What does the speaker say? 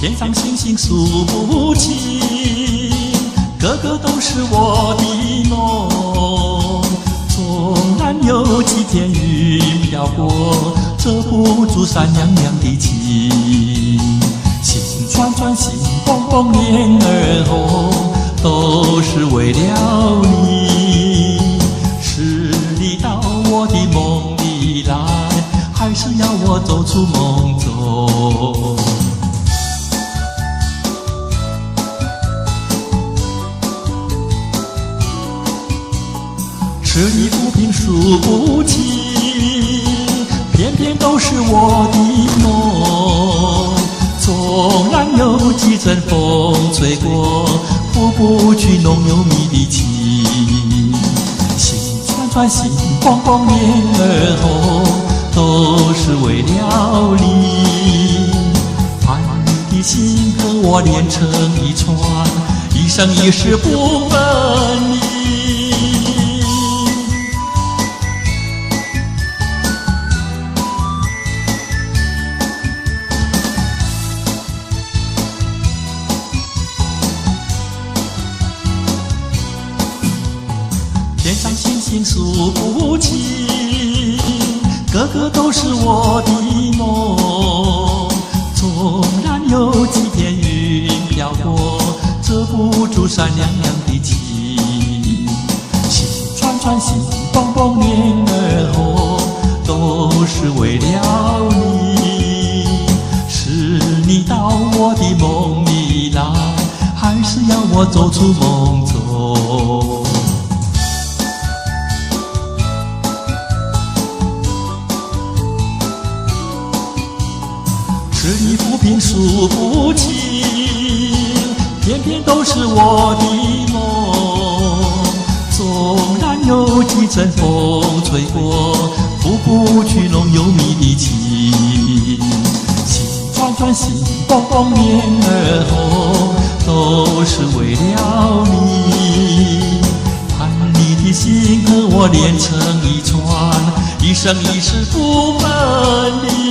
天上星星数不清，个个都是我的梦。纵然有几片云飘过，遮不住山娘娘的情。心串串，心蹦蹦，脸儿红，都是为了你。是你到我的梦里来，还是要我走出梦中？吃力不平数不清，偏偏都是我的梦。纵然有几阵风吹过，拂不去浓油蜜的情。心串串，心蹦蹦，脸儿红，都是为了你。把你的心和我连成一串，一生一世不分离。天上星星数不清，个个都是我的梦。纵然有几片云飘过，遮不住山娘娘的情。心串串，心蹦蹦，脸儿红，都是为了你。是你到我的梦里来，还是要我走出梦中？吃力不平数不清，偏偏都是我的梦。纵然有几阵风吹过，拂不去浓油蜜的情。心串串，心蹦蹦，脸儿红，都是为了你。盼你的心和我连成一串，一生一世不分离。